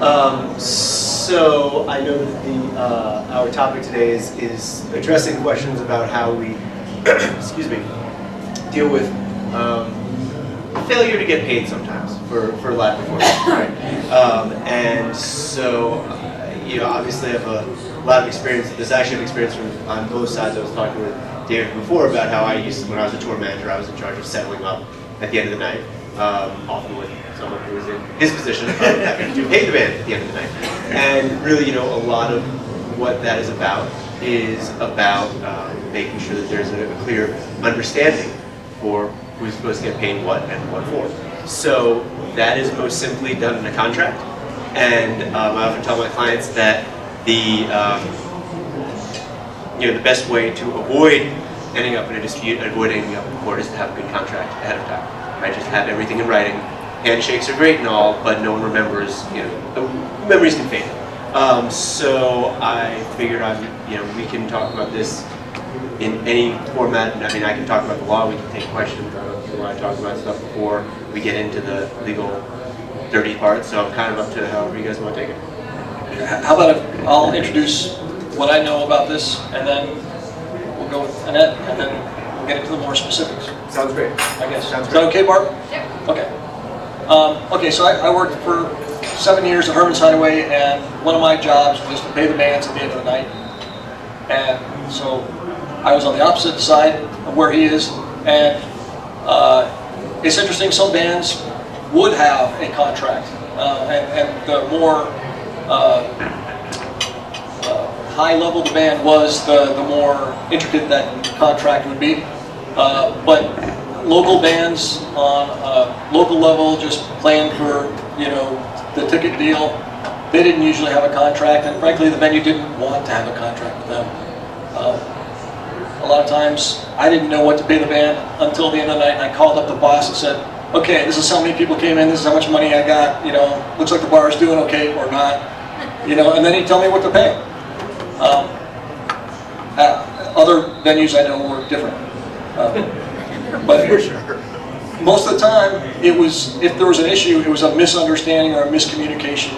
So I know that our topic today is addressing questions about how we, excuse me, deal with failure to get paid sometimes for live performance, right? And so, obviously I have a lot of experience. There's actually an experience on both sides. I was talking with David before about how I used to, when I was a tour manager, I was in charge of settling up at the end of the night, often with someone who was in his position of having to pay the band at the end of the night. And really, a lot of what that is about making sure that there's a clear understanding for who's supposed to get paid what and what for. So that is most simply done in a contract. And I often tell my clients that the best way to avoid ending up in a dispute, avoid ending up in court, is to have a good contract ahead of time. Right? Just have everything in writing. Handshakes are great and all, but no one remembers. Memories can fade. So I figured we can talk about this in any format. I mean, I can talk about the law. We can take questions. I want to talk about stuff before we get into the legal dirty part. So I'm kind of up to however you guys want to take it. How about if I'll introduce what I know about this, and then we'll go with Annette, and then we'll get into the more specifics. Sounds great. I guess. Sounds Is that okay, Barb? Yeah. Okay. Okay, so I worked for 7 years at Herman's Hideaway, and one of my jobs was to pay the bands at the end of the night. And so I was on the opposite side of where he is, and it's interesting, some bands would have a contract, and the more high level the band was, the more intricate that contract would be. But local bands on a local level, just playing for the ticket deal, they didn't usually have a contract, and frankly the venue didn't want to have a contract with them. A lot of times I didn't know what to pay the band until the end of the night, and I called up the boss and said, okay, this is how many people came in, this is how much money I got, looks like the bar is doing okay or not, and then he'd tell me what to pay. Other venues I know were different. But most of the time, it was, if there was an issue, it was a misunderstanding or a miscommunication.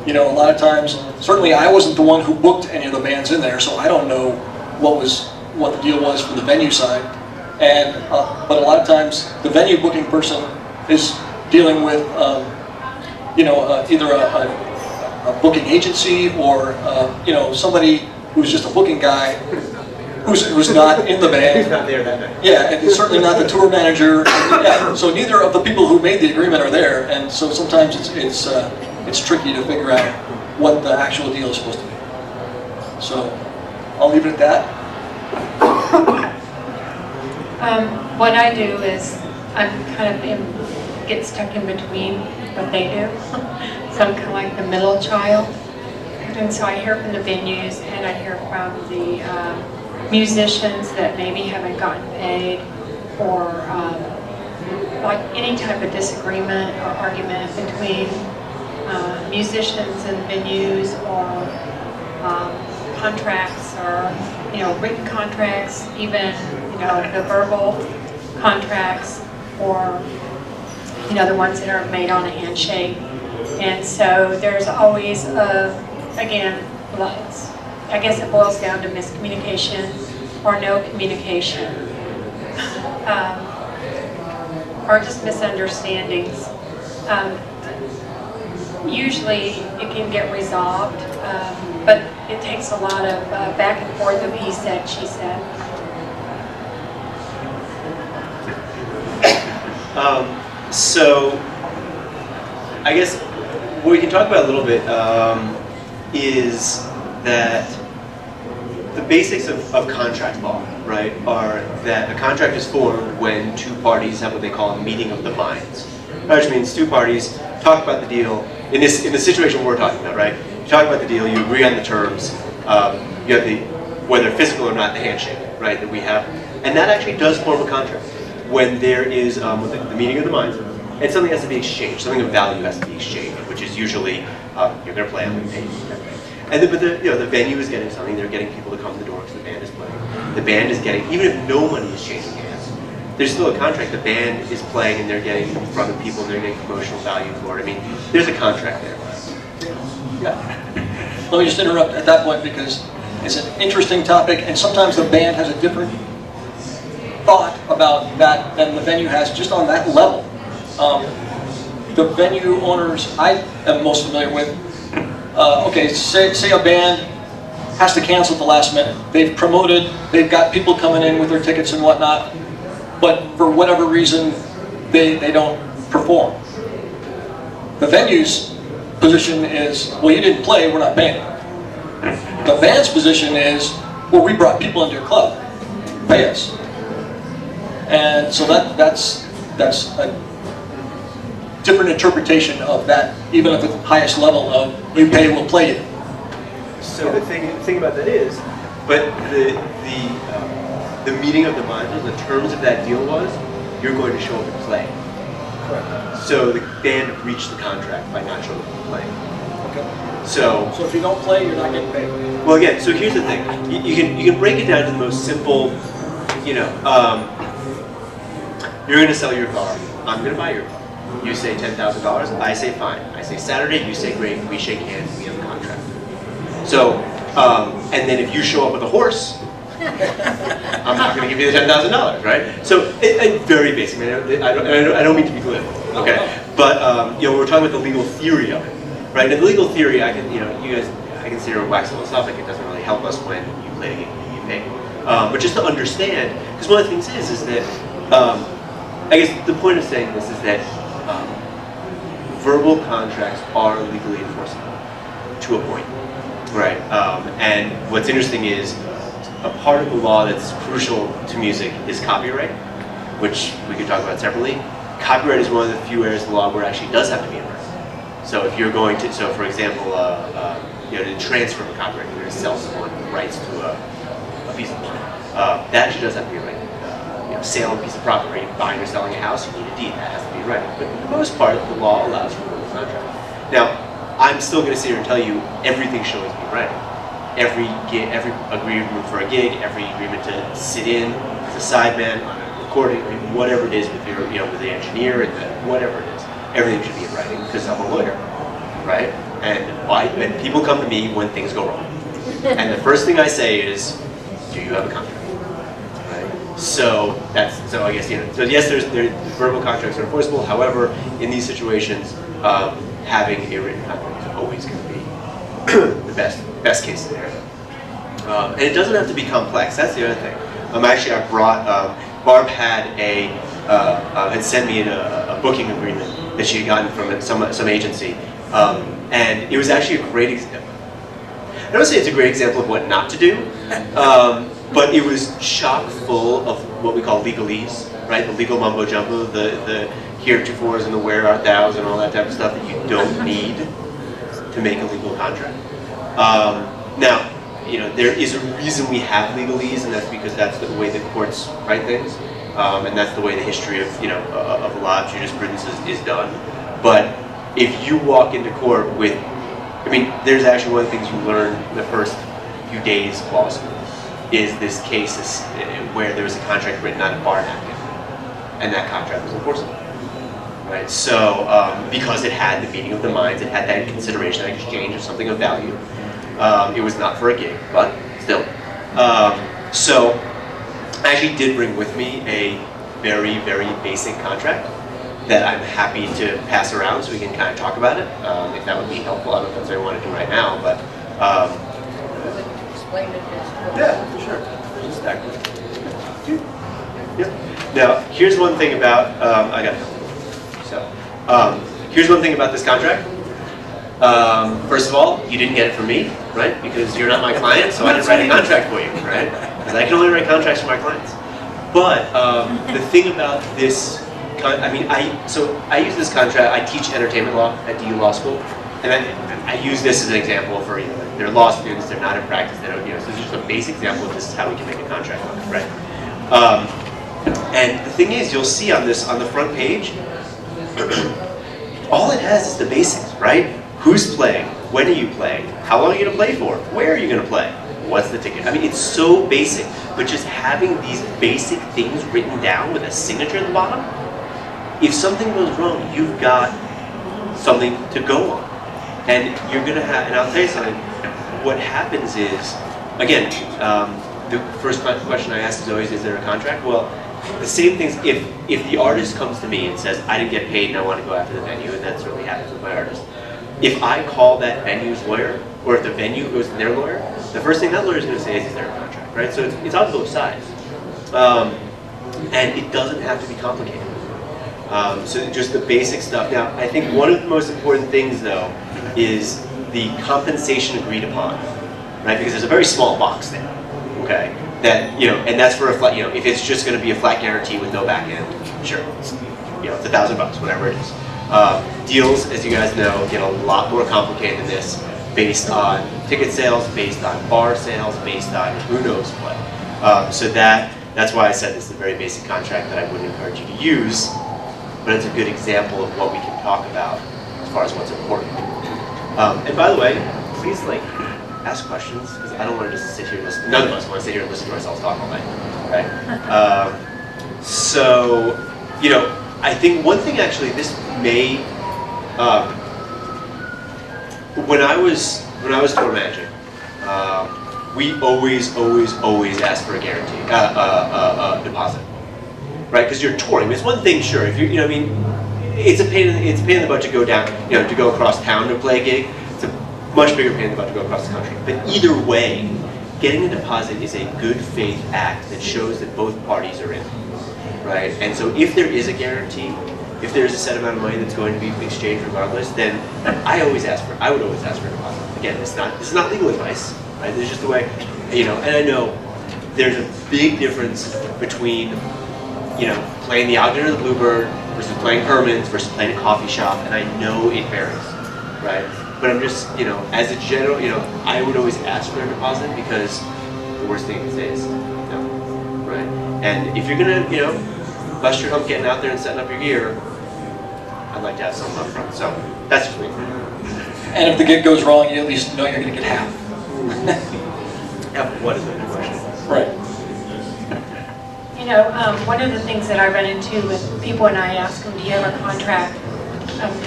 A lot of times, certainly I wasn't the one who booked any of the bands in there, so I don't know what the deal was from the venue side. And but a lot of times, the venue booking person is dealing with either a booking agency or somebody who's just a booking guy who's not in the band. He's not there that night. Yeah, and it's certainly not the tour manager. Yeah, so neither of the people who made the agreement are there, and so sometimes it's tricky to figure out what the actual deal is supposed to be. So I'll leave it at that. What I do is I'm kind of get stuck in between what they do. So I'm kind of like the middle child. And so I hear from the venues, and I hear from the musicians that maybe haven't gotten paid, or like any type of disagreement or argument between musicians and venues, or contracts, or written contracts, even the verbal contracts, or the ones that are made on a handshake. And so there's always again, I guess it boils down to miscommunication or no communication, or just misunderstandings. Usually it can get resolved, but it takes a lot of back and forth of he said, she said. So I guess what we can talk about a little bit is that the basics of contract law, right, are that a contract is formed when two parties have what they call a meeting of the minds, which means two parties talk about the deal. In the situation we're talking about, right? You talk about the deal, you agree on the terms, you have whether physical or not, the handshake, right, that we have, and that actually does form a contract when there is the meeting of the minds, and something has to be exchanged, something of value has to be exchanged, which is usually you're going to play, I'm going to pay you. And but the venue is getting something. They're getting people to come to the door because the band is playing. The band is getting, even if no money is changing hands, there's still a contract. The band is playing and they're getting in front of people and they're getting promotional value for it. I mean, there's a contract there. Yeah. Let me just interrupt at that point because it's an interesting topic, and sometimes the band has a different thought about that than the venue has just on that level. The venue owners I am most familiar with, okay, say a band has to cancel at the last minute. They've promoted, they've got people coming in with their tickets and whatnot, but for whatever reason, they don't perform. The venue's position is, well, you didn't play, we're not paying. The band's position is, well, we brought people into your club, pay us. And so that's a different interpretation of that, even at the highest level of, you pay, we'll play you. So the thing about that is, but the meeting of the minds, the terms of that deal was, you're going to show up and play. Correct. So the band breached the contract by not showing up and playing. Okay. So if you don't play, you're not getting paid. well, again, so here's the thing. You can break it down to the most simple. You're going to sell your car. I'm going to buy your car. You say $10,000. I say fine. I say Saturday. You say great. We shake hands. We have a contract. So, and then if you show up with a horse, I'm not going to give you the $10,000, right? So, very basic. I don't mean to be glib, okay? But we're talking about the legal theory of it, right? And the legal theory, I consider wax philosophic. It doesn't really help us when you play a game and you pay. But just to understand, because one of the things is that I guess the point of saying this is that verbal contracts are legally enforceable to a point, right? And what's interesting is a part of the law that's crucial to music is copyright, which we could talk about separately. Copyright is one of the few areas of the law where it actually does have to be in writing. So if you're going to, so for example, to transfer of a copyright, you're going to sell someone rights to a piece of land. That actually does have to be in writing. Sale of a piece of property, buying or selling a house, you need a deed, that has to be in writing. But for the most part, the law allows for a contract. Now, I'm still going to sit here and tell you everything should always be in writing. Every agreement for a gig, every agreement to sit in as a sideman on a recording, I mean, whatever it is with your, with the engineer and whatever it is, everything should be in writing because I'm a lawyer, right? And people come to me when things go wrong, and the first thing I say is, "Do you have a contract?" Right? So I guess So yes, there's verbal contracts are enforceable. However, in these situations, having a written contract is always going to be the best case scenario. And it doesn't have to be complex. That's the other thing. Actually, I brought Barb had sent me a booking agreement that she had gotten from some agency, and it was actually a great example. I don't say it's a great example of what not to do, but it was chock full of what we call legalese, right? The legal mumbo jumbo, the heretofores and the where art thous and all that type of stuff that you don't need to make a legal contract. Now, there is a reason we have legalese, and that's because that's the way the courts write things, and that's the way the history of of a lot of jurisprudence is done. But if you walk into court with, there's actually one of the things you learn the first few days of law school is this case where there was a contract written on a bar napkin, and that contract was enforceable. Right, so because it had the meeting of the minds, it had that consideration, that exchange of something of value. It was not for a gig, but still. So I actually did bring with me a very, very basic contract that I'm happy to pass around so we can kind of talk about it, if that would be helpful. I don't know if that's what I want to do right now, but... Explain it. Yeah, for sure. Just stack it. Yep. Now, here's one thing about... I got it. So, here's one thing about this contract. First of all, you didn't get it from me, right? Because you're not my client, so I didn't write a contract for you, right? Because I can only write contracts for my clients. But the thing about this, I use this contract. I teach entertainment law at DU Law School, and I use this as an example for they're law students. They're not in practice. They don't, so this is just a basic example of this is how we can make a contract on it, right? And the thing is, you'll see on the front page. All it has is the basics, right? Who's playing? When are you playing? How long are you going to play for? Where are you going to play? What's the ticket? It's so basic, but just having these basic things written down with a signature at the bottom, if something goes wrong, you've got something to go on. And you're going to have, and I'll tell you something, what happens is, again, the first question I ask is always, is there a contract? Well, the same things, if the artist comes to me and says, I didn't get paid and I want to go after the venue, and that certainly happens with my artist. If I call that venue's lawyer, or if the venue goes to their lawyer, the first thing that lawyer is going to say is there a contract, right? So it's on both sides. And it doesn't have to be complicated. So just the basic stuff. Now, I think one of the most important things, though, is the compensation agreed upon, right? Because there's a very small box there, okay? That, and that's for a flat, if it's just going to be a flat guarantee with no back end, sure, it's $1,000, whatever it is. Deals, as you guys know, get a lot more complicated than this, based on ticket sales, based on bar sales, based on who knows what. So that's why I said this is a very basic contract that I wouldn't encourage you to use, but it's a good example of what we can talk about as far as what's important. And by the way, please ask questions, because I don't want to just sit here and listen. None of us want to sit here and listen to ourselves talk all night, right? So, I think one thing actually, this may, when I was tour managing, we always ask for a guarantee, deposit, right? Because you're touring. It's one thing, sure, if it's a pain in the butt to go down, to go across town to play a gig. It's a much bigger pain in the butt to go across the country. But either way, getting a deposit is a good faith act that shows that both parties are in, right? And so if there is a guarantee, if there's a set amount of money that's going to be exchanged regardless, then I would always ask for a deposit. Again, this is not legal advice, right? This is just the way, and I know there's a big difference between, playing the Ogden or the Bluebird versus playing Herman's versus playing a coffee shop, and I know it varies, right? But I'm just, as a general, I would always ask for a deposit, because the worst thing these days, right? And if you're gonna, bust your hump getting out there and setting up your gear, I'd like to have something up front. So that's just me. And if the gig goes wrong, you at least know you're going to get half. Yeah, but what is the question? Right. One of the things that I run into with people when I ask them, do you have a contract?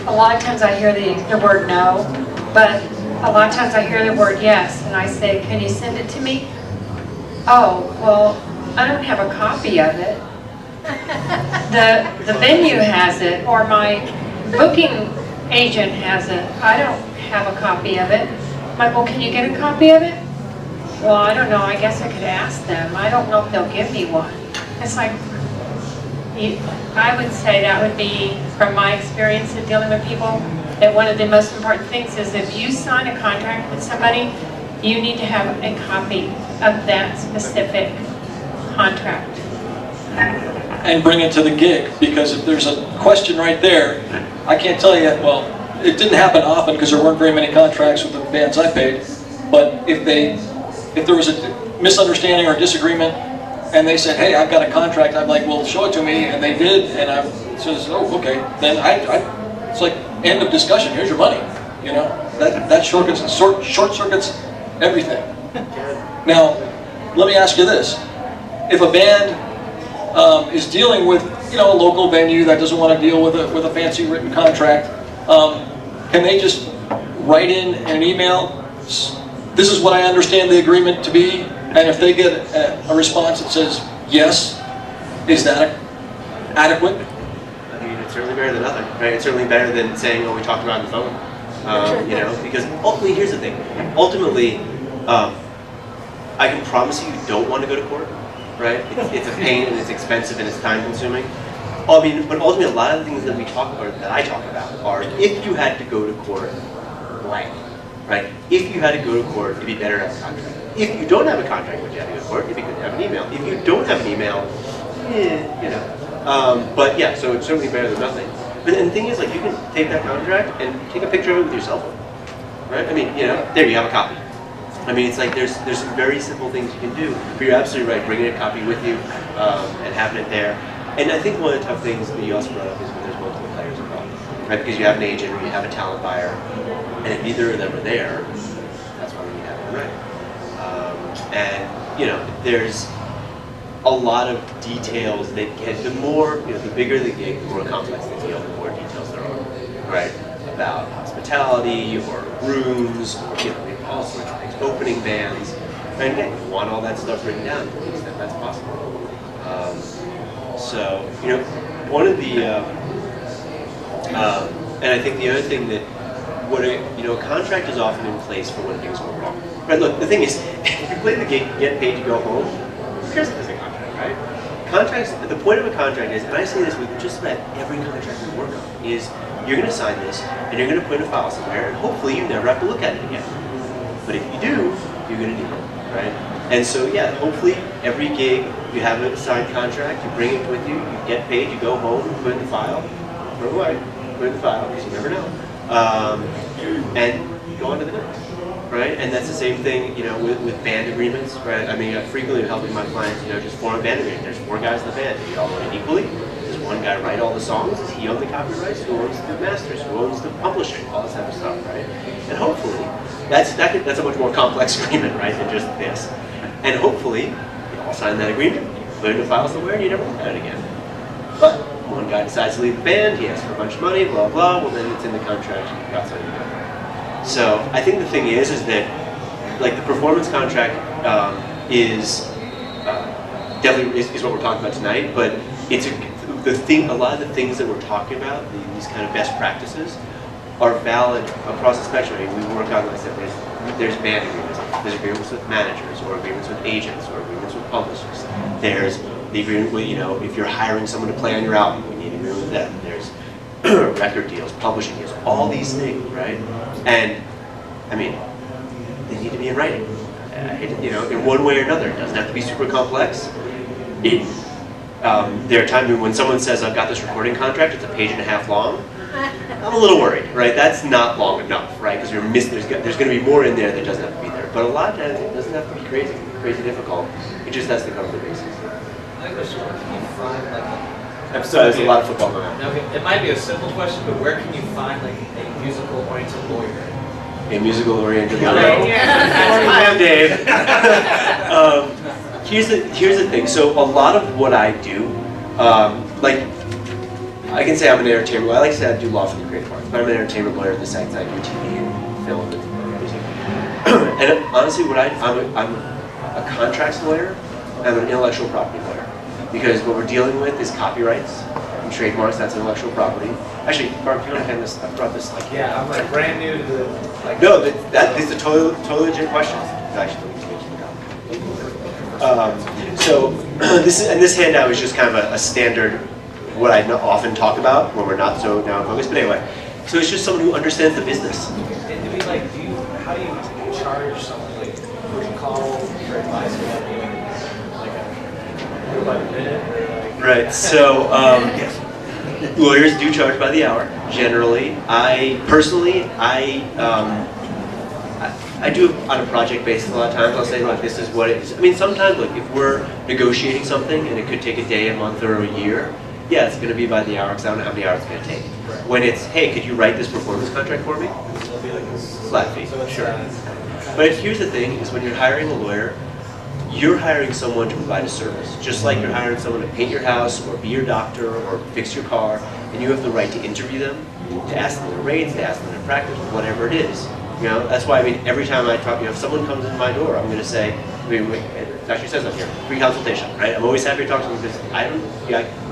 A lot of times I hear the word no, but a lot of times I hear the word yes, and I say, can you send it to me? Oh, well, I don't have a copy of it. The venue has it, or my booking agent has it. I don't have a copy of it. I'm like, well, can you get a copy of it? Well, I don't know. I guess I could ask them. I don't know if they'll give me one. It's like, I would say that would be, from my experience in dealing with people, that one of the most important things is if you sign a contract with somebody, you need to have a copy of that specific contract. And bring it to the gig, because if there's a question right there, I can't tell you, well, it didn't happen often because there weren't very many contracts with the bands I paid, but if there was a misunderstanding or disagreement and they said, hey, I've got a contract, I'm like, well, show it to me, and they did, and I says, oh, okay, then it's like, end of discussion, here's your money, that short circuits everything. Now, let me ask you this, if a band is dealing with, a local venue that doesn't want to deal with a fancy written contract, can they just write in an email, this is what I understand the agreement to be, and if they get a response that says yes, is that adequate? I mean, it's certainly better than nothing, right? It's certainly better than saying, oh, we talked about it on the phone, because ultimately, here's the thing. Ultimately, I can promise you don't want to go to court, right? It's a pain, and it's expensive, and it's time consuming. But ultimately, a lot of the things that we talk about, that I talk about, are if you had to go to court, blank, right? If you had to go to court, it'd be better to have a contract. If you don't have a contract, would you have to go to court? It'd be good to have an email. If you don't have an email, but yeah, so it's certainly better than nothing. But the thing is, you can take that contract and take a picture of it with your cell phone, right? There you have a copy. It's there's some very simple things you can do, but you're absolutely right, bringing a copy with you and having it there. And I think one of the tough things that you also brought up is when there's multiple players involved, right? Because you have an agent or you have a talent buyer, and if neither of them are there, that's why we need to have it right. There's a lot of details that get, the bigger the gig, the more complex the deal, the more details there are, right? About hospitality or rooms or all sorts of things, opening bands. And again, you want all that stuff written down to the extent that's possible. So, one of the, and I think the other thing that, a contract is often in place for when things go wrong. Right, look, the thing is, if you play the game, get paid to go home, who cares if there's a contract, right? Contracts, the point of a contract is, and I say this with just about every contract we work on, is you're going to sign this, and you're going to put in a file somewhere, and hopefully you never have to look at it again. But if you do, you're going to need it, right? And so, yeah, hopefully every gig you have a signed contract, you bring it with you, you get paid, you go home, you put it in the file, throw it away, put it in the file, because you never know. And go on to the next, right? And that's the same thing, with band agreements, right? I mean, frequently helping my clients, just form a band agreement. There's 4 guys in the band. Do you all own it equally? Does one guy write all the songs? Does he own the copyrights? Who owns the masters? Who owns the publishing? All this type of stuff, right? And hopefully, that's a much more complex agreement, right, than just this. And hopefully, you all sign that agreement, you put it in a file somewhere, and you never look at it again. But one guy decides to leave the band, he asks for a bunch of money, blah, blah, well then it's in the contract, and you've got something to go. So I think the thing is that, like, the performance contract is definitely is what we're talking about tonight, but it's a lot of the things that we're talking about, these kind of best practices, are valid across the spectrum. I mean, we work on, like I said, there's band agreements, there's agreements with managers, or agreements with agents, or agreements with publishers. There's the agreement with, if you're hiring someone to play on your album, we need an agreement with them. There's record deals, publishing deals, all these things, right? And, I mean, they need to be in writing. In one way or another. It doesn't have to be super complex. There are times when someone says, I've got this recording contract, it's 1.5 pages long. I'm a little worried, right? That's not long enough, right? Because there's going to be more in there that doesn't have to be there. But a lot of times it doesn't have to be crazy difficult. It just has to cover the bases. My question: where can you find There's a lot of football going on. Okay, it might be a simple question, but where can you find a musical-oriented lawyer? A musical-oriented lawyer. Yeah. Dave. Here's the thing. So a lot of what I do, I can say I'm an entertainment lawyer. I like to say I do law for the creative arts, but I'm an entertainment lawyer in the sense I do TV and film and music. And honestly, I'm a contracts lawyer. I'm an intellectual property lawyer, because what we're dealing with is copyrights and trademarks. That's intellectual property. Actually, Barb, do you want to hand this? I brought this. Yeah, I'm brand new to the. No, that is a totally legit question. Actually, so this handout is just kind of a standard, what I often talk about when we're not so now focused. But anyway, so it's just someone who understands the business. How do you charge someone who can call for advice without being by the minute? Right. So lawyers do charge by the hour generally. I do it on a project basis a lot of times. I'll say, look, this is what it is. I mean, sometimes, look, if we're negotiating something and it could take a day, a month, or a year, yeah, it's going to be by the hour because I don't know how many hours it's going to take. Right. When it's, hey, could you write this performance contract for me? It'll be like a Flat fee, sure. But here's the thing, is when you're hiring a lawyer, you're hiring someone to provide a service. Just like you're hiring someone to paint your house, or be your doctor, or fix your car, and you have the right to interview them, to ask them their rates, to ask them their practice, whatever it is. That's why, every time I talk, if someone comes in my door, I'm going to say, it actually says on here, free consultation, right? I'm always happy to talk to them because I'm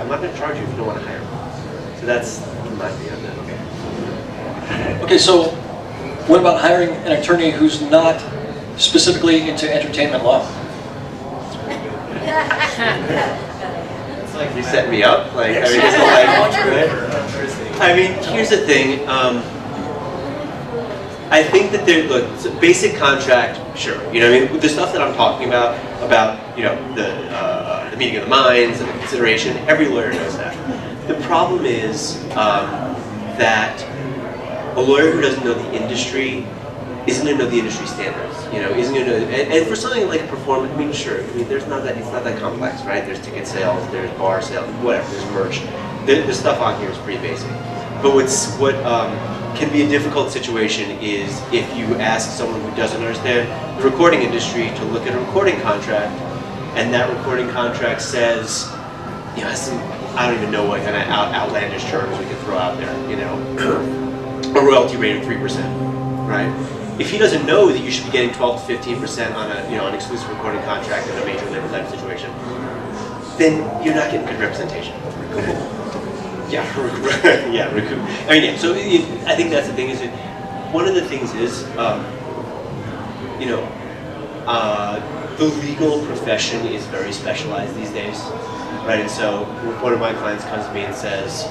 not going to charge you if you don't want to hire me. So that's my view on that. Okay, so what about hiring an attorney who's not specifically into entertainment law? You set me up? Here's the thing. I think that basic contract, sure. The stuff that I'm talking about the meeting of the minds and the consideration, every lawyer knows that. The problem is that a lawyer who doesn't know the industry isn't going to know the industry standards. Isn't going to know. And for something like a performance, sure. It's not that complex, right? There's ticket sales, there's bar sales, whatever. There's merch. The stuff on here is pretty basic. But what can be a difficult situation is if you ask someone who doesn't understand the recording industry to look at a recording contract, and that recording contract says, has some, I don't even know what kind of outlandish terms we could throw out there, a royalty rate of 3%, right? If he doesn't know that you should be getting 12 to 15% on an exclusive recording contract in a major label type situation, then you're not getting good representation. Yeah, yeah, recoup. I mean, yeah. So I think that's the thing. Is one of the things is, the legal profession is very specialized these days, right? And so if one of my clients comes to me and says,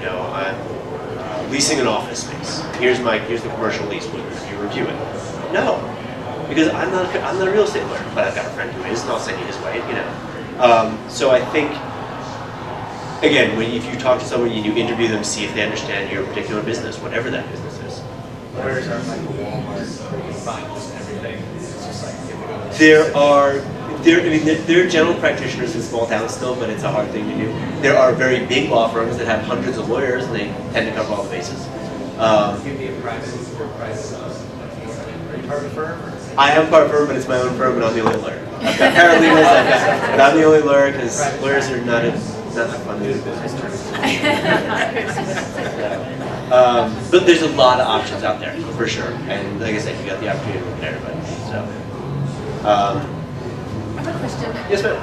I'm leasing an office space. Here's the commercial lease. Would you review it? No, because I'm not a real estate lawyer, but I've got a friend who is, and I'll send you his way. So I think, again, if you talk to someone and you interview them, see if they understand your particular business, whatever that business is. Where's our like Walmart where you can find just everything? It's just like if we go to There are general practitioners in small towns still, but it's a hard thing to do. There are very big law firms that have hundreds of lawyers, and they tend to cover all the bases. give me a private, are you part of a firm? Or? I am part of a firm, but it's my own firm, and I'm the only lawyer. I've got paralegals, but I'm the only lawyer because lawyers are not that fun to do business. But there's a lot of options out there, for sure. And like I said, you got the opportunity to look at everybody. So. I have a question. Yes, ma'am.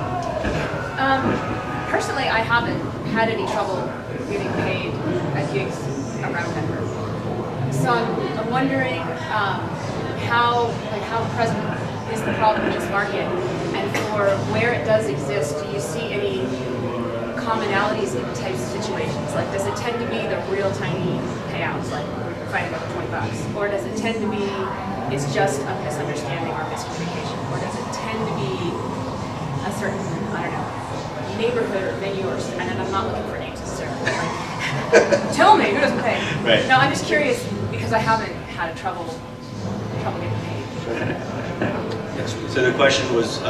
Personally, I haven't had any trouble getting paid at gigs around Denver. So I'm wondering how present is the problem in this market, and for where it does exist, do you see any commonalities in types of situations? Like, does it tend to be the real tiny payouts, like we're fighting over $20, or does it tend to be it's just a misunderstanding or miscommunication, or does it tend to be a certain, I don't know, neighborhood or venue, or and I'm not looking for names necessarily. Like, tell me who doesn't pay. Right. No, I'm just curious because I haven't had trouble getting paid. So the question was, so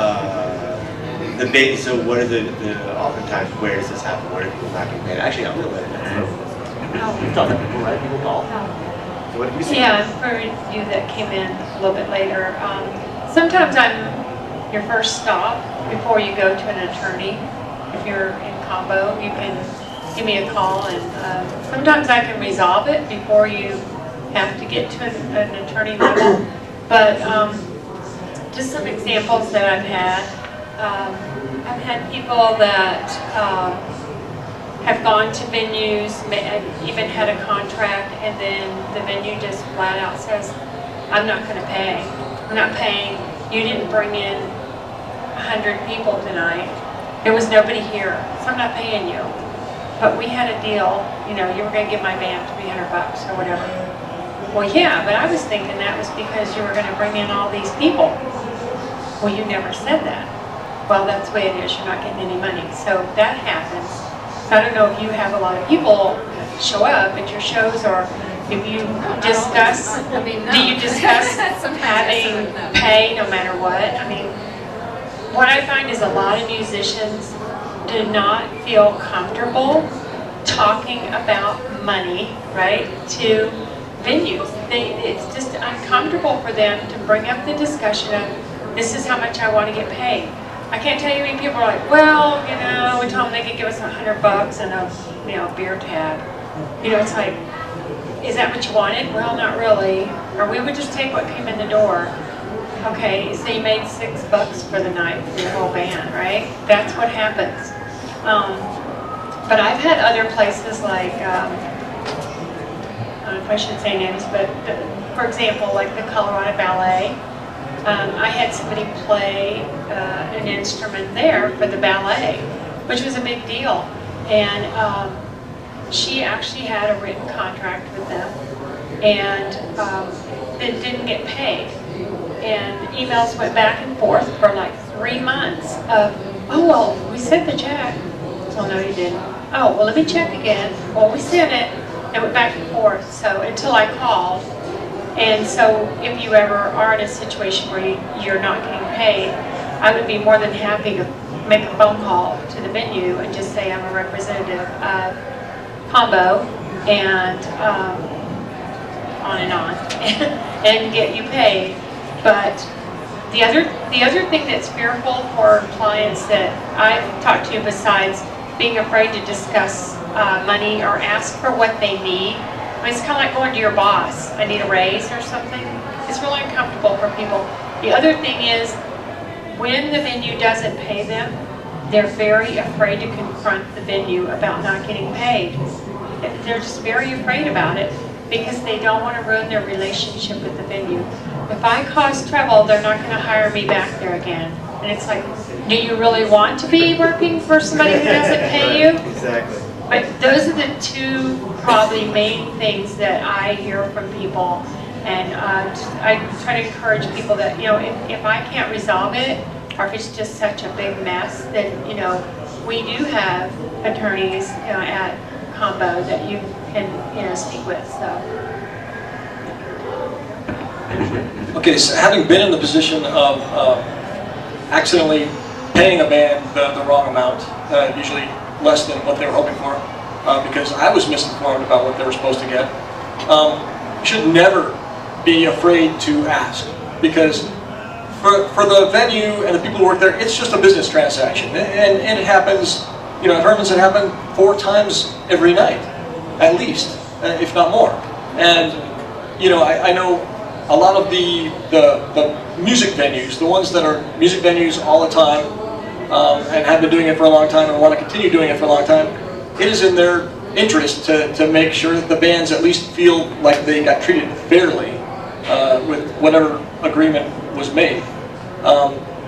what are the oftentimes, where does this happen? Where do people not get paid? Actually, I'm going to let it know. You've talked to people, right? People call? So what have you seen? Yeah, for you that came in a little bit later, sometimes I'm your first stop before you go to an attorney. If you're in combo, you can give me a call, and sometimes I can resolve it before you have to get to an attorney level. But just some examples that I've had people that have gone to venues, even had a contract, and then the venue just flat out says, I'm not going to pay. I'm not paying. You didn't bring in 100 people tonight. There was nobody here, so I'm not paying you. But we had a deal, you were going to give my band $300 or whatever. Well, yeah, but I was thinking that was because you were going to bring in all these people. Well, you never said that. Well, that's the way it is. You're not getting any money. So that happens. So I don't know if you have a lot of people show up at your shows, or if you discuss, No. do you discuss having pay no matter what? I mean, what I find is a lot of musicians do not feel comfortable talking about money, right, to venues. It's just uncomfortable for them to bring up the discussion of, this is how much I want to get paid. I can't tell you how many people are like, well, we told them they could give us $100 and a beer tab. It's like, is that what you wanted? Well, not really. Or we would just take what came in the door. Okay, so you made $6 for the night for your whole band, right? That's what happens. But I've had other places like, I don't know if I should say names, but for example, like the Colorado Ballet. I had somebody play an instrument there for the ballet, which was a big deal. And she actually had a written contract with them, and then didn't get paid. And emails went back and forth for like 3 months of, oh, well, we sent the check. Well, no, you didn't. Oh, well, let me check again. Well, we sent it. It went back and forth. So until I called. And so if you ever are in a situation where you're not getting paid, I would be more than happy to make a phone call to the venue and just say I'm a representative of Combo, and on and on, and get you paid. But the other thing that's fearful for clients that I've talked to, besides being afraid to discuss money or ask for what they need, mean, it's kind of like going to your boss, I need a raise or something. It's really uncomfortable for people. The other thing is, when the venue doesn't pay them, they're very afraid to confront the venue about not getting paid. They're just very afraid about it because they don't want to ruin their relationship with the venue. If I cause trouble, they're not going to hire me back there again. And it's like, do you really want to be working for somebody who doesn't pay you? Exactly. But those are the two probably main things that I hear from people. And I try to encourage people that, you know, if I can't resolve it, or if it's just such a big mess, then, you know, we do have attorneys, you know, at Combo that you can, you know, speak with, so. Okay, so having been in the position of accidentally paying a band the wrong amount, usually less than what they were hoping for, because I was misinformed about what they were supposed to get, you should never be afraid to ask, because for the venue and the people who work there, it's just a business transaction, and it happens, you know, tournaments that happen 4 times every night, at least, if not more. And, you know, I know a lot of the music venues, the ones that are music venues all the time, and have been doing it for a long time and want to continue doing it for a long time, it is in their interest to make sure that the bands at least feel like they got treated fairly with whatever agreement was made.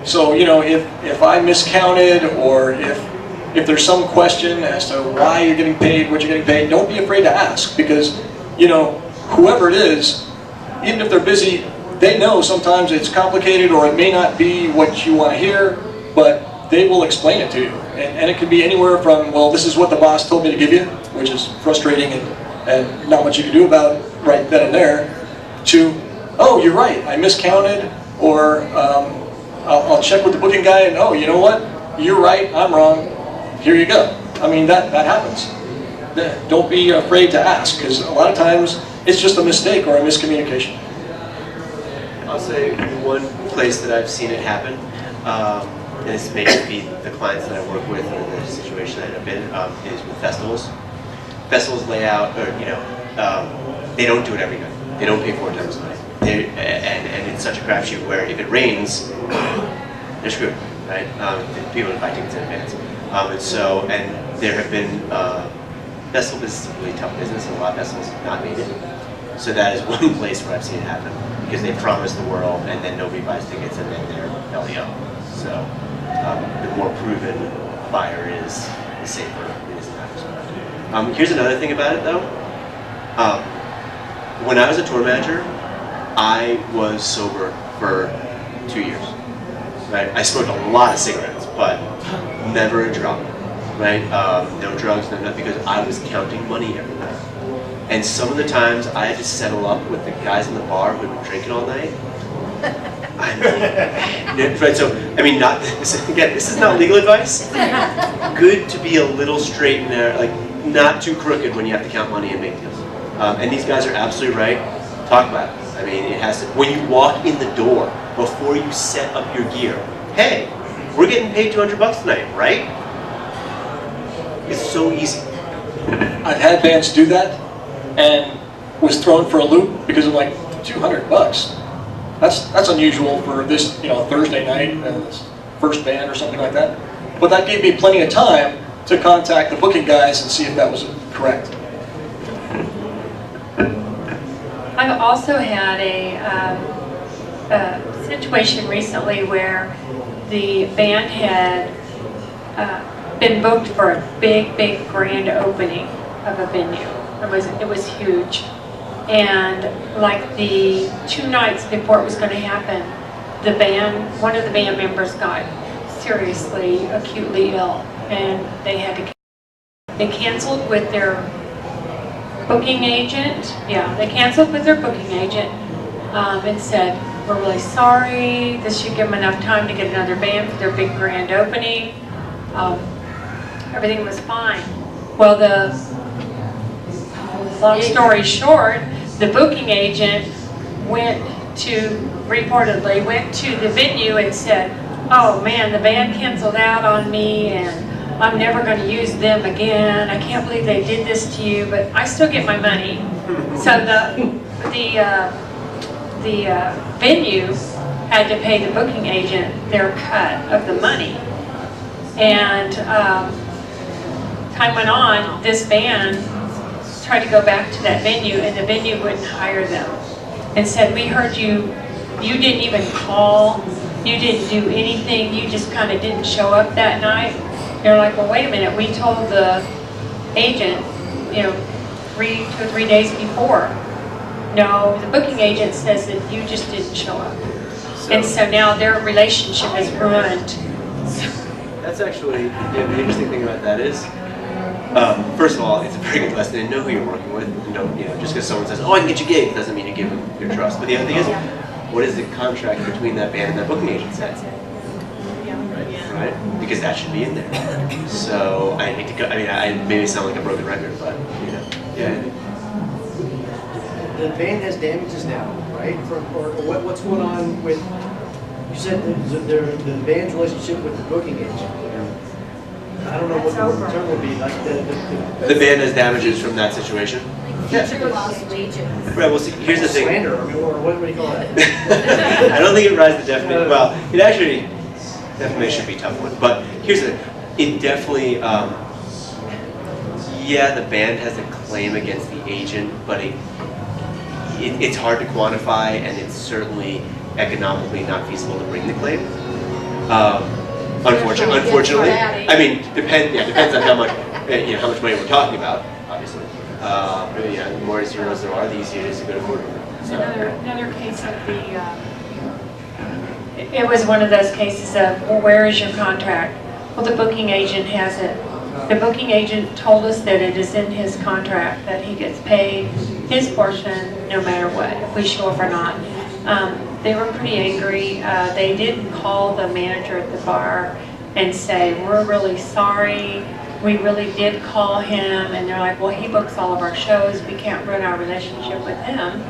So, you know, if I miscounted, or if there's some question as to why you're getting paid, what you're getting paid, don't be afraid to ask, because, you know, whoever it is, even if they're busy, they know sometimes it's complicated or it may not be what you want to hear, but they will explain it to you. And it can be anywhere from, well, this is what the boss told me to give you, which is frustrating and not much you can do about it right then and there, to, oh, you're right, I miscounted, or I'll check with the booking guy and, oh, you know what, you're right, I'm wrong, here you go. I mean, that happens. Don't be afraid to ask, because a lot of times it's just a mistake or a miscommunication. I'll say one place that I've seen it happen, and this may just be the clients that I work with or the situation that I've been in, is with festivals. Festivals lay out, or, you know, they don't do it every night. They don't pay 4 times a night. And it's such a crapshoot where if it rains, they're screwed, right? People buy tickets in advance. And there have been, festival business is a really tough business, and a lot of festivals have not made it. So that is one place where I've seen it happen, because they promise the world and then nobody buys tickets and then they're belly up. So the more proven a buyer is, the safer it is in that respect. Here's another thing about it though. When I was a tour manager, I was sober for 2 years. Right? I smoked a lot of cigarettes, but never a drop. Right? No drugs, no nothing, because I was counting money every night. And some of the times I had to settle up with the guys in the bar who had been drinking all night. I mean, right? So, I mean, this is not legal advice. Good to be a little straight and narrow, like not too crooked when you have to count money and make deals. And these guys are absolutely right. Talk about it. I mean, it has to. When you walk in the door before you set up your gear, hey, we're getting paid $200 tonight, right? It's so easy. I've had bands do that and was thrown for a loop because of like $200. That's unusual for this, you know, Thursday night and this first band or something like that. But that gave me plenty of time to contact the booking guys and see if that was correct. I've also had a situation recently where the band had been booked for a big grand opening of a venue. It was huge, and like the 2 nights before it was going to happen, one of the band members got seriously, acutely ill, and they canceled with their booking agent. Yeah, they canceled with their booking agent and said, we're really sorry, this should give them enough time to get another band for their big grand opening. Everything was fine. Well, long story short, the booking agent reportedly went to the venue and said, oh man, the band canceled out on me, and I'm never going to use them again. I can't believe they did this to you, but I still get my money. So the venue had to pay the booking agent their cut of the money. And time went on, this band tried to go back to that venue, and the venue wouldn't hire them. And said, we heard you didn't even call, you didn't do anything, you just kind of didn't show up that night. They're like, well, wait a minute, we told the agent, 2 or 3 days before. No, the booking agent says that you just didn't show up. And so now their relationship is ruined. That's actually, the interesting thing about that is, first of all, it's a very good lesson to know who you're working with. And don't, just because someone says, oh, I can get you gigs, doesn't mean you give them your trust. But the other thing is, what is the contract between that band and that booking agent say? Right? Because that should be in there. So I hate to go, I maybe sound like a broken record, but, yeah. The band has damages now, right? Or what's going on with, you said the band's relationship with the booking agent. I don't know what the term would be, like The band has damages from that situation? Future lost wages. Right, well, see, here's the thing. slander, or what do you call it? I don't think it rises to defamation. Well, it actually, defamation should be a tough one. But here's the thing. It definitely, the band has a claim against the agent, but it's hard to quantify, and it's certainly economically not feasible to bring the claim. Unfortunately, depends on how much money we're talking about, obviously. The more zeros there are, the easier it is to go to court. So. Another case of it was one of those cases of, well, where is your contract? Well, the booking agent has it. The booking agent told us that it is in his contract that he gets paid his portion no matter what, if we show up or not. They were pretty angry. They did call the manager at the bar and say, we're really sorry. We really did call him. And they're like, well, he books all of our shows. We can't ruin our relationship with him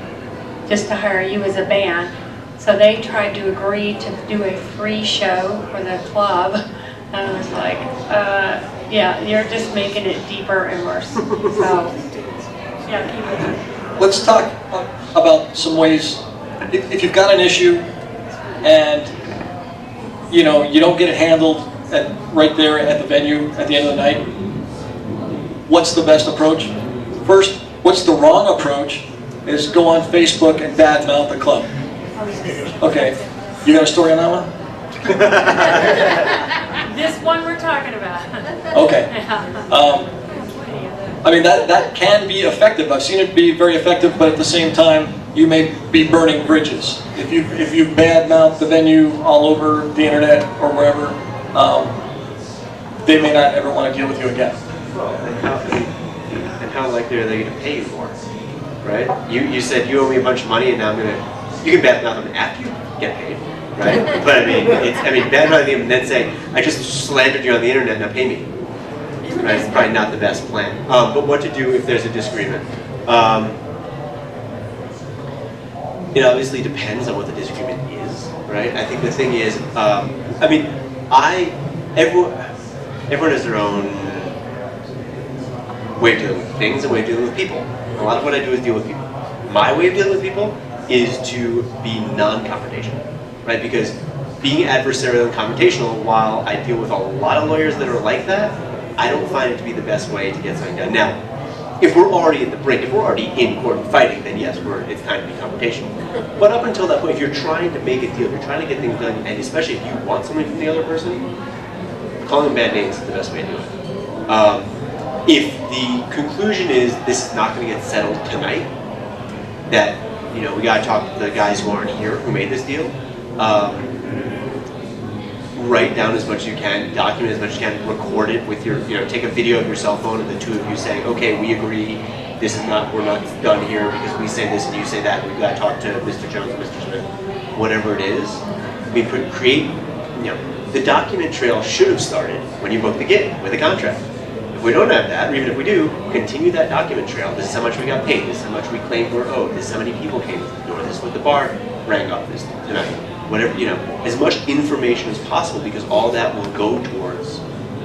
just to hire you as a band. So they tried to agree to do a free show for the club. And I was like, you're just making it deeper and worse. So, keep it. Let's talk about some ways, if you've got an issue and you don't get it handled right there at the venue at the end of the night, what's the best approach? First, what's the wrong approach is go on Facebook and badmouth the club. Okay, you got a story on that one? This one we're talking about. Okay. That can be effective. I've seen it be very effective, but at the same time, you may be burning bridges. If you badmouth the venue all over the internet or wherever, they may not ever want to deal with you again. Well, and how likely are they going to pay you more? Right? You said you owe me a bunch of money, and now you can badmouth them after you get paid. Right? But badmouthing them and then saying, I just slandered you on the internet, now pay me. Right? It's probably not the best plan. But what to do if there's a disagreement? It obviously depends on what the disagreement is, right? I think the thing is, everyone has their own way of dealing with things and way of dealing with people. A lot of what I do is deal with people. My way of dealing with people is to be non-confrontational, right? Because being adversarial and confrontational, while I deal with a lot of lawyers that are like that, I don't find it to be the best way to get something done. Now, if we're already at the brink, if we're already in court fighting, then yes, it's time to be confrontational. But up until that point, if you're trying to make a deal, if you're trying to get things done, and especially if you want something from the other person, calling them bad names is the best way to do it. If the conclusion is this is not going to get settled tonight, that we got to talk to the guys who aren't here who made this deal. Write down as much as you can, document as much as you can, record it with your, take a video of your cell phone of the two of you saying, okay, we agree, we're not done here because we say this and you say that, we've got to talk to Mr. Jones and Mr. Smith, whatever it is. The document trail should have started when you booked the gig with a contract. If we don't have that, or even if we do, continue that document trail. This is how much we got paid, this is how much we claimed we're owed, this is how many people came to the door, this is what the bar rang up this tonight. Whatever, as much information as possible, because all that will go towards,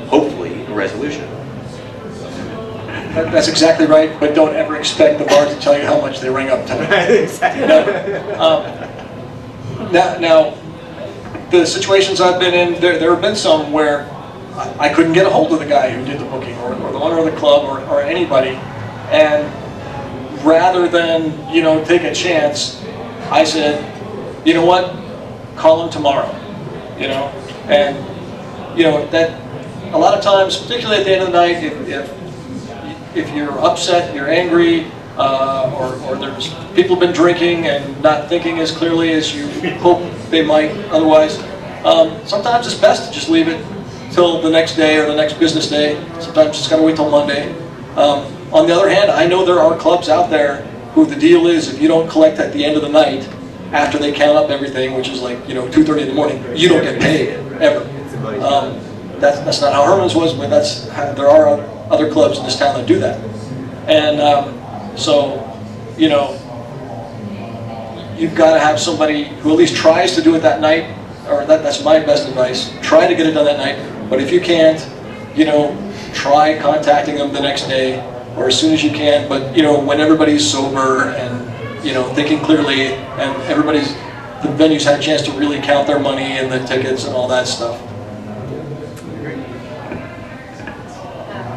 hopefully, a resolution. That's exactly right, but don't ever expect the bar to tell you how much they rang up tonight. Exactly. Now, the situations I've been in, there have been some where I couldn't get a hold of the guy who did the booking, or the owner of the club, or anybody, and rather than, take a chance, I said, you know what, call him tomorrow, and, that, a lot of times, particularly at the end of the night, if you're upset, you're angry, or there's people have been drinking and not thinking as clearly as you hope they might otherwise, sometimes it's best to just leave it till the next day or the next business day. Sometimes it's got to wait till Monday. On the other hand, I know there are clubs out there who the deal is if you don't collect at the end of the night after they count up everything, which is like 2:30 in the morning, you don't get paid ever. That's not how Herman's was, but there are other clubs in this town that do that. And so, you've got to have somebody who at least tries to do it that night, or that's my best advice. Try to get it done that night, but if you can't, try contacting them the next day or as soon as you can, but when everybody's sober and thinking clearly, and the venue's had a chance to really count their money and the tickets and all that stuff.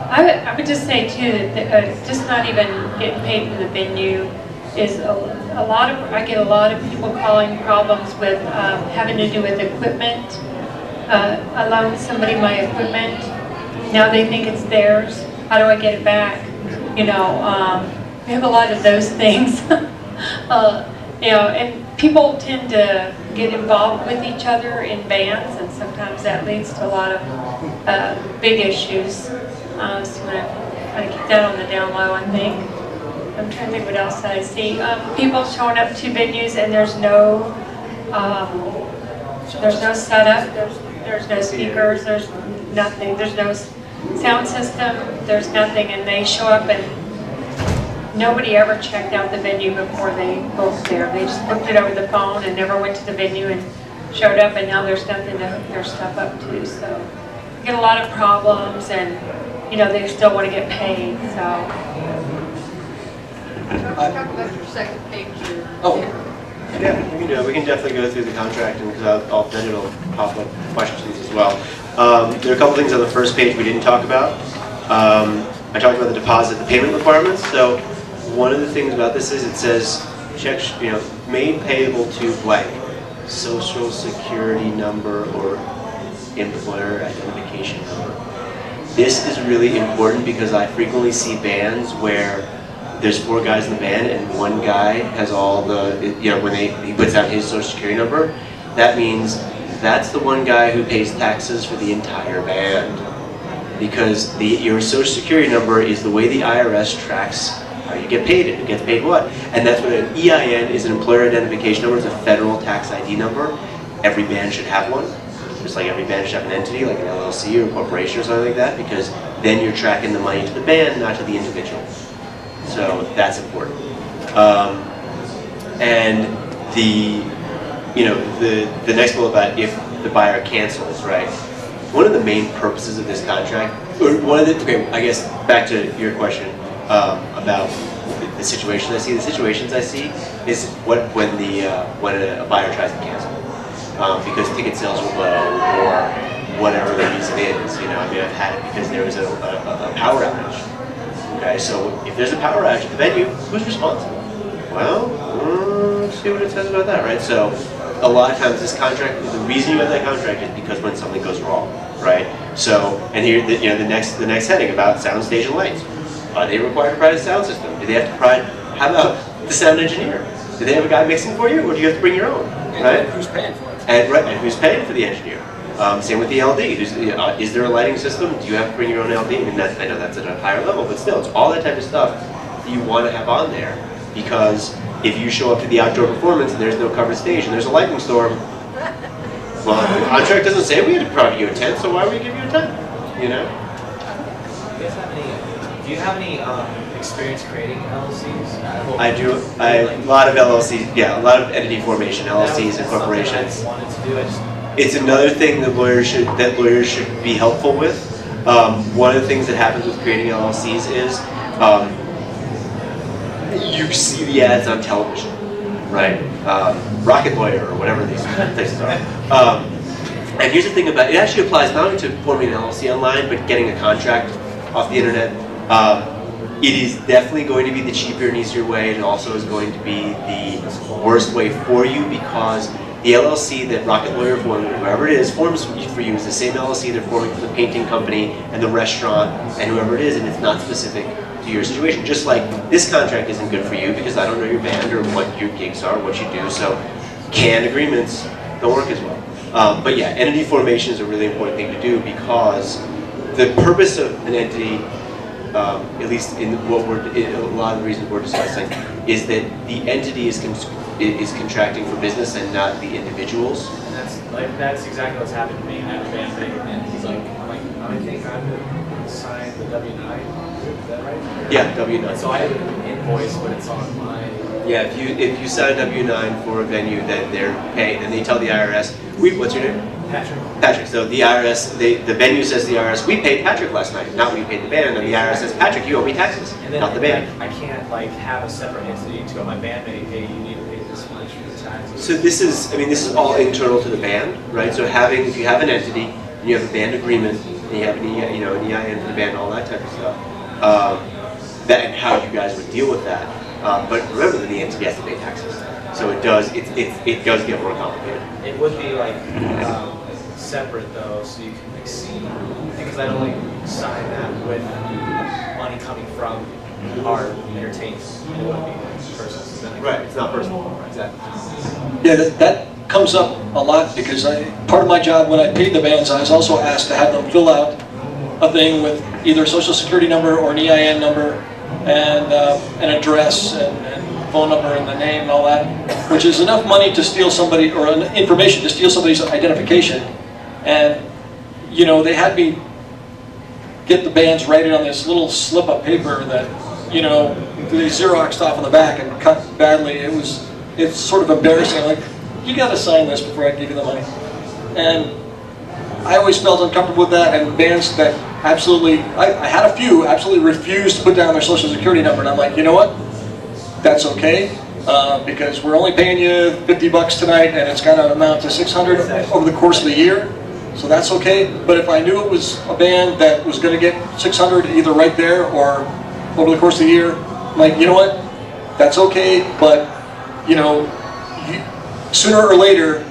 I would just say too that just not even getting paid for the venue is I get a lot of people calling problems with having to do with equipment. I loan somebody my equipment. Now they think it's theirs. How do I get it back? We have a lot of those things. And people tend to get involved with each other in bands, and sometimes that leads to a lot of big issues. So I'm going to keep that on the down low, I think. I'm trying to think what else I see. People showing up to venues and there's no setup, there's no speakers, there's nothing, there's no sound system, there's nothing, and they show up and nobody ever checked out the venue before they booked there. They just booked it over the phone and never went to the venue and showed up, and now there's nothing to hook their stuff up to. So we get a lot of problems, and they still want to get paid. So. Talk about your second page. Yeah, we can definitely go through the contract, and because then it'll pop up questions as well. There are a couple things on the first page we didn't talk about. I talked about the deposit, the payment requirements. So one of the things about this is it says check, made payable to blank, social security number or employer identification number. This is really important because I frequently see bands where there's 4 guys in the band and one guy has all the, when he puts out his social security number, that means that's the one guy who pays taxes for the entire band. Because your social security number is the way the IRS tracks how you get paid, and who gets paid what. And that's what an EIN is, an employer identification number. It's a federal tax ID number. Every band should have one. Just like every band should have an entity, like an LLC or a corporation or something like that, because then you're tracking the money to the band, not to the individual. So that's important. And the next bullet about if the buyer cancels, right? One of the main purposes of this contract, or I guess back to your question about the situation I see. The situations I see is when a buyer tries to cancel because ticket sales are low or whatever the reason is. I've had it because there was a power outage. Okay, so if there's a power outage at the venue, who's responsible? Well, let's see what it says about that, right? So a lot of times this contract, the reason you have that contract is because when something goes wrong, right? So, and here, the next heading about soundstage and lights. Are they required to provide a sound system? Do they have to provide, how about the sound engineer? Do they have a guy mixing for you, or do you have to bring your own, right? And who's paying for it? And who's paying for the engineer? Same with the LD. Is there a lighting system? Do you have to bring your own LD? I mean, I know that's at a higher level, but still, it's all that type of stuff that you want to have on there, because if you show up to the outdoor performance and there's no covered stage and there's a lightning storm, well, the contract doesn't say we had to provide you a tent, so why would we give you a tent? Do you have any experience creating LLCs? I do. A lot of LLCs, a lot of entity formation, LLCs and corporations. I wanted to do. It's another thing that lawyers should be helpful with. One of the things that happens with creating LLCs is you see the ads on television, right? Rocket Lawyer or whatever these places are. And here's the thing about it, it actually applies not only to forming an LLC online, but getting a contract off the internet. It is definitely going to be the cheaper and easier way, and also is going to be the worst way for you, because the LLC that Rocket Lawyer formed, whoever it is, forms for you is the same LLC they're forming for the painting company and the restaurant and whoever it is, and it's not specific to your situation. Just like this contract isn't good for you because I don't know your band or what your gigs are, what you do, so canned agreements don't work as well. But yeah, entity formation is a really important thing to do, because the purpose of an entity, at least in a lot of the reasons we're discussing, is that the entity is contracting for business and not the individuals. And that's exactly what's happened to me. I had a band thing, and he's like, I think I'm gonna sign the W-9. Is that right? Yeah, W-9. And so I have an invoice, but it's on my. Yeah, if you sign a W-9 for a venue, then they're paid, and they tell the IRS, what's your name? Patrick. Patrick. So the IRS, the venue says to the IRS, we paid Patrick last night, not we paid the band, and the IRS says, Patrick, you owe me taxes, And then not the band. I can't have a separate entity to go, my band may pay, you need to pay this much for the taxes. So this is all internal to the band, right? So if you have an entity, and you have a band agreement, and you have an EIN for the band, all that type of stuff, that and how you guys would deal with that. But remember that the entity has to pay taxes. So it does get more complicated. It would be separate though, so you can see, because I'd only sign that with money coming from our entertainment. It wouldn't be personal. Right, it's not personal. Exactly. Yeah, that comes up a lot, because part of my job when I paid the bands, I was also asked to have them fill out a thing with either a social security number or an EIN number and an address and phone number and the name and all that, which is enough money to steal somebody, or information to steal somebody's identification. And they had me get the bands write it on this little slip of paper that they Xeroxed off on the back and cut badly. It's sort of embarrassing. I'm like, you got to sign this before I give you the money. And I always felt uncomfortable with that, and bands that absolutely, I had a few absolutely refused to put down their social security number, and I'm like, you know what? That's okay, because we're only paying you $50 tonight, and it's going to amount to $600 over the course of the year, so that's okay. But if I knew it was a band that was going to get $600 either right there or over the course of the year, I'm like, you know what? That's okay, but sooner or later,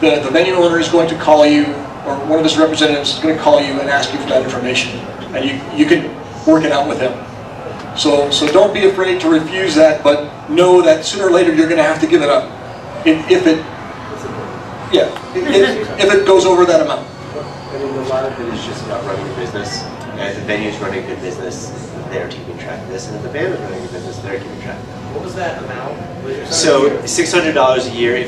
the venue owner is going to call you, or one of his representatives is going to call you and ask you for that information, and you can work it out with him. So don't be afraid to refuse that, but know that sooner or later you're going to have to give it up if it goes over that amount. I mean, a lot of it is just about running a business. And if the venue's running a good business, they're keeping track of this, and if the band is running a business, they're keeping track of it. What was that amount? So $600 a year. If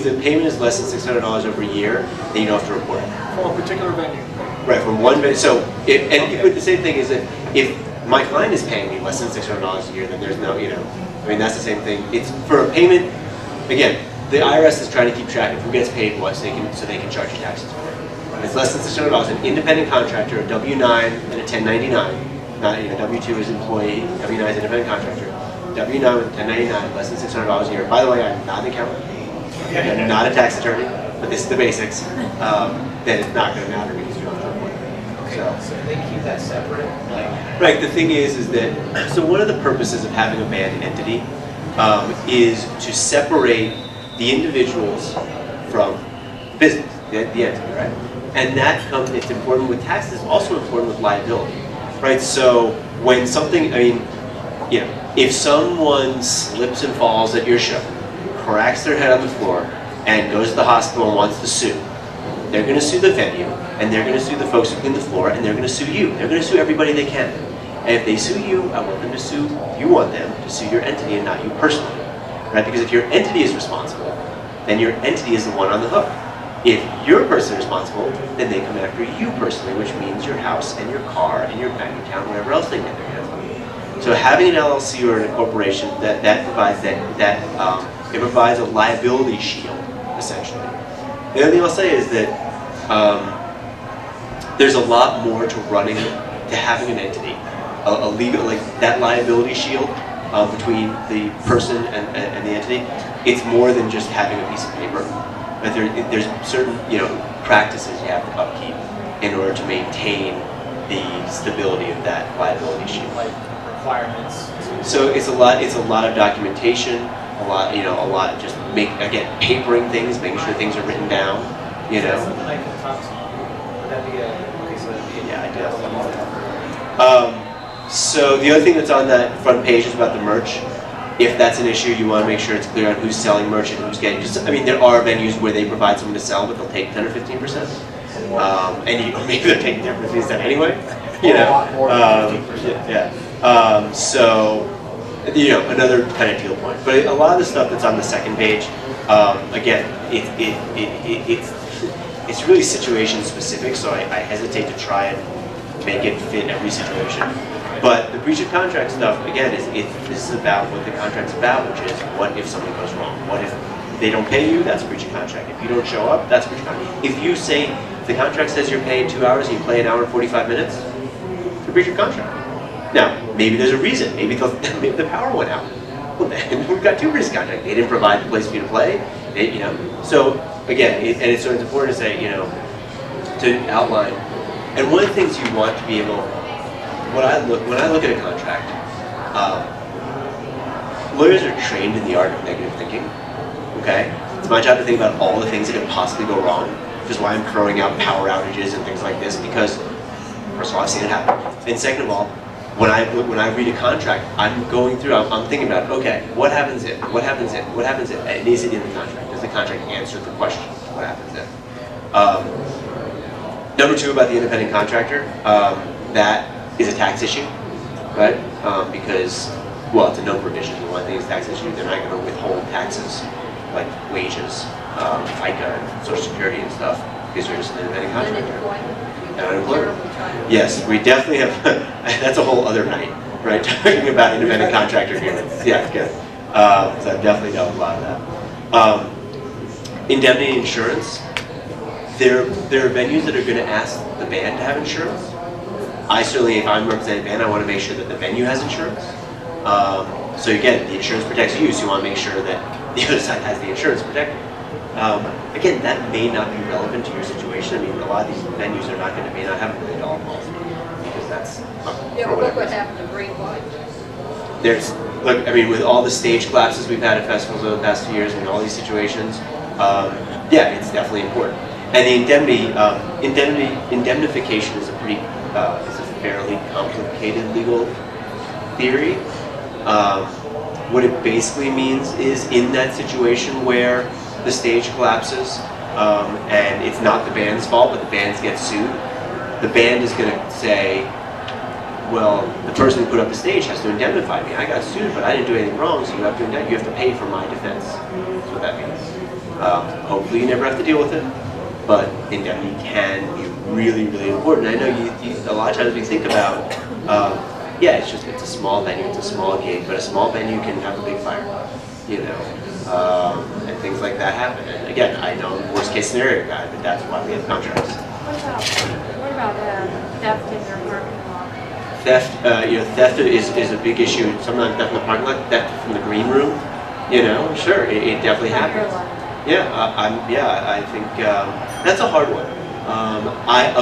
the payment is less than $600 over a year, then you don't have to report it. For a particular venue. Right, from one venue. So but the same thing is that if my client is paying me less than $600 a year, then there's no, that's the same thing. It's for a payment. Again, the IRS is trying to keep track of who gets paid what, so they can charge you taxes for it. If it's less than $600, an independent contractor, a W-9 and a 1099, not W-2 is employee, W-9 is independent contractor, W-9 with 1099, less than $600 a year. By the way, I'm not an accountant, I'm not a tax attorney, but this is the basics. Then it's not going to matter because you don't have to report it. So they keep that separate? Right, the thing is that, so one of the purposes of having a band entity is to separate the individuals from business, the entity, right? And it's important with taxes, it's also important with liability, right? So when something, if someone slips and falls at your show, cracks their head on the floor, and goes to the hospital and wants to sue, they're going to sue the venue, and they're going to sue the folks who clean the floor, and they're going to sue you. They're going to sue everybody they can. And if they sue you, I want them to sue, you want them to sue your entity and not you personally, right? Because if your entity is responsible, then your entity is the one on the hook. If you're personally responsible, then they come after you personally, which means your house and your car and your bank account, whatever else they get their hands on. So having an LLC or a corporation that provides it provides a liability shield, essentially. The other thing I'll say is that there's a lot more to running, to having an entity, a legal, like that liability shield between the person and the entity. It's more than just having a piece of paper. But there's certain, practices you have to upkeep in order to maintain the stability of that liability shield. Like requirements. So it's a lot of documentation, a lot of just papering things, making sure things are written down, Is that something I can talk to you? Would that be okay, so that'd be a... Yeah, I do. So the other thing that's on that front page is about the merch. If that's an issue, you want to make sure it's clear on who's selling merch and who's getting. There are venues where they provide something to sell, but they'll take 10 or 15%. Or maybe they're taking 10 or 15% anyway. A lot more than 15%. Yeah. Another kind of deal point. But a lot of the stuff that's on the second page, again, it's really situation specific. So I hesitate to try and make it fit every situation. But the breach of contract stuff, again, this is about what the contract's about, which is what if something goes wrong? What if they don't pay you? That's a breach of contract. If you don't show up, that's a breach of contract. If you say the contract says you're paid 2 hours and you play 1 hour and 45 minutes, it's a breach of contract. Now, maybe there's a reason. Maybe the power went out. Well, then we've got 2 breaches of contract. They didn't provide the place for you to play. So again, it's important to say, to outline. And one of the things you want to be able. When I look at a contract, lawyers are trained in the art of negative thinking. Okay, it's my job to think about all the things that could possibly go wrong, which is why I'm throwing out power outages and things like this. Because first of all, I've seen it happen, and second of all, when I read a contract, I'm going through. I'm thinking about, okay, what happens if? What happens if? What happens if? And is it in the contract? Does the contract answer the question? What happens if? Number 2 about the independent contractor. That is a tax issue, right? Because, well, it's a number of issues. One thing is tax issue. They're not going to withhold taxes like wages, FICA, and Social Security and stuff because you're just an independent contractor. Unemployment. Yes, we definitely have. That's a whole other night, right? Talking about independent contractor agreements. Yeah, good. So I've definitely dealt with a lot of that. Indemnity insurance. There are venues that are going to ask the band to have insurance. I certainly, if I'm representing a band, I want to make sure that the venue has insurance. So again, the insurance protects you, so you want to make sure that the other side has the insurance protected. Again, that may not be relevant to your situation. A lot of these venues are may not have a $1 million policy because that's. Yeah, but look what happened to Greenwood. With all the stage collapses we've had at festivals over the past 2 years and all these situations, it's definitely important. And the indemnification is is a fairly complicated legal theory. What it basically means is in that situation where the stage collapses and it's not the band's fault, but the band gets sued, the band is going to say, well, the person who put up the stage has to indemnify me. I got sued, but I didn't do anything wrong, so you have to pay for my defense. That's what that means. Hopefully you never have to deal with it, but indemnity can be really, really important. I know a lot of times we think about, it's a small venue, it's a small gig, but a small venue can have a big fire, and things like that happen. And again, I know worst case scenario guy, but that's why we have contracts. What about theft in their parking lot? Theft is a big issue. Sometimes theft in the parking lot, theft from the green room, sure, it definitely happens. I think that's a hard one.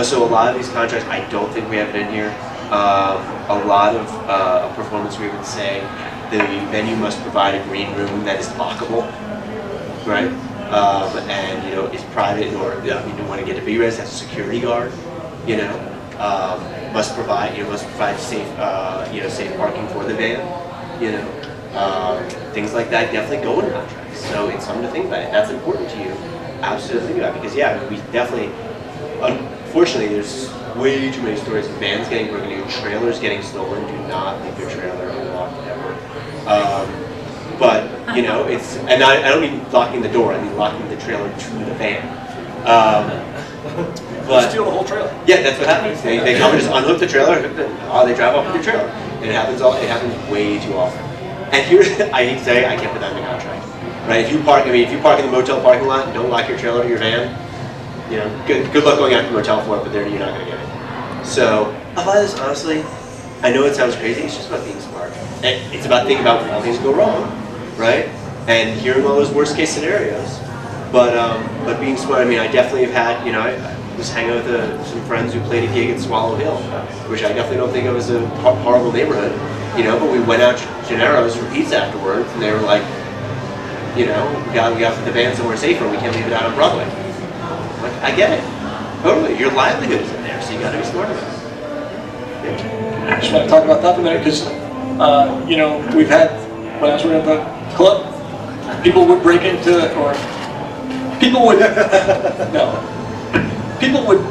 So a lot of these contracts, I don't think we have it in here. A lot of a performance we would say the venue must provide a green room that is lockable, right? Is private or you want to get a big res, has a security guard, must provide safe safe parking for the van, things like that definitely go in contracts. So it's something to think about. If that's important to you, absolutely think about it because we definitely. Unfortunately, there's way too many stories of vans getting broken into, trailers getting stolen. Do not leave your trailer unlocked ever. It's and I don't mean locking the door. I mean locking the trailer to the van. Steal the whole trailer. Yeah, that's what happens. They come and just unhook the trailer, they drive off with the trailer. And it happens way too often. And here's I hate to say, I can't put that in the contract. Right? If you park in the motel parking lot and don't lock your trailer to your van. Good luck going out to the motel for it, but there you're not going to get it. So a lot of this, honestly, I know it sounds crazy. It's just about being smart. And it's about thinking about when things go wrong, right? And hearing all those worst case scenarios. But being smart. I mean, I definitely have had. You know, I was hanging out with some friends who played a gig in Swallow Hill, which I definitely don't think of as a horrible neighborhood. You know, but we went out to Gennaro's for pizza afterwards, and they were like, you know, we got to put the band somewhere safer. We can't leave it out on Broadway. I'm like, I get it. Totally. Your livelihood is in there, so you got to be smart about it. Yeah. I just want to talk about that for a minute because, you know, we've had, when I was working at the club, people would break into, or people would, no, people would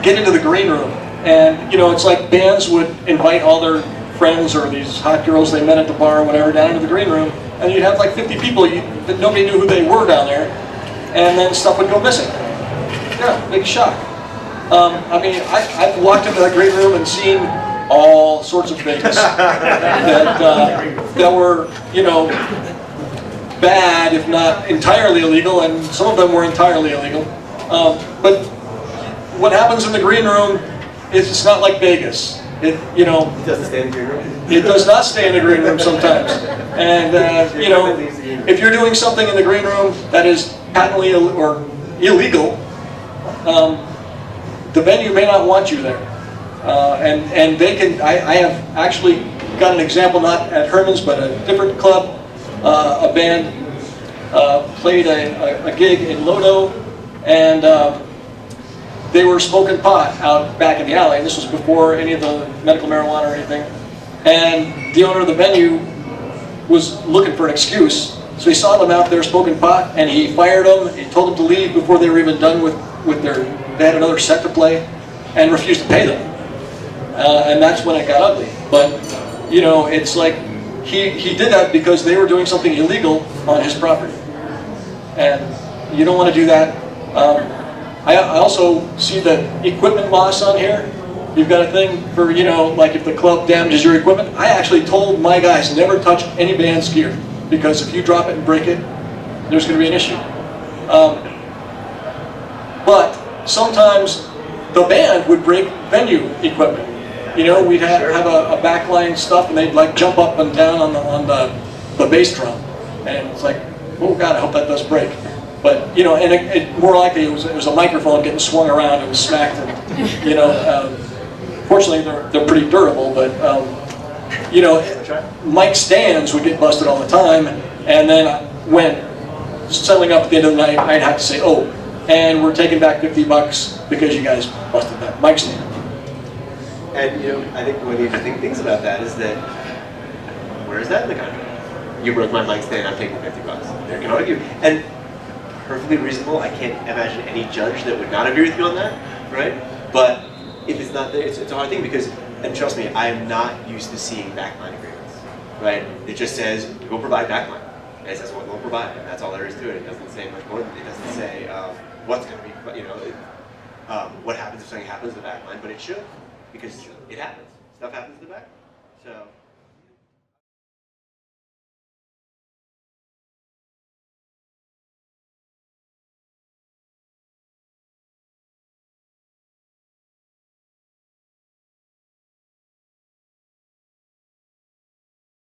get into the green room, and, you know, it's like bands would invite all their friends or these hot girls they met at the bar or whatever down into the green room, and you'd have like 50 people that nobody knew who they were down there, and then stuff would go missing. Yeah, big shock. I mean, I've walked into that green room and seen all sorts of things that were, you know, bad, if not entirely illegal, and some of them were entirely illegal. But what happens in the green room is it's not like Vegas. It, you know, It doesn't stay in the green room. it does not stay in the green room sometimes. And, you know, if you're doing something in the green room that is patently or illegal, the venue may not want you there. And they can, I have actually got an example, not at Herman's, but a different club. A band played a gig in Lodo, and they were smoking pot out back in the alley. And this was before any of the medical marijuana or anything. And the owner of the venue was looking for an excuse. So he saw them out there smoking pot, and he fired them. He told them to leave before they were even done with their, they had another set to play, and refused to pay them. And that's when it got ugly. But, you know, it's like, he did that because they were doing something illegal on his property. And you don't want to do that. I also see the equipment loss on here. You've got a thing for, you know, like if the club damages your equipment. I actually told my guys never touch any band's gear, because if you drop it and break it, there's going to be an issue. But sometimes the band would break venue equipment. You know, we'd have a backline stuff, and they'd like jump up and down on the bass drum, and it's like, oh God, I hope that does break. But you know, and it more likely it was a microphone getting swung around and was smacked, and you know, fortunately they're pretty durable, but you know, mic stands would get busted all the time, and then when settling up at the end of the night, I'd have to say, oh, and we're taking back $50 because you guys busted that mic stand. And you know, I think one of the interesting things about that is that, where is that in the contract? You broke my mic stand, I'm taking $50. They can argue, and perfectly reasonable. I can't imagine any judge that would not agree with you on that, right? But if it's not there, it's a hard thing because, and trust me, I am not used to seeing backline agreements, right? It just says go provide backline. And it says what we'll provide, and that's all there is to it. It doesn't say much more than it doesn't say what's going to be, you know, what happens if something happens to the backline, but it should. Because it happens. Stuff happens in the back. So.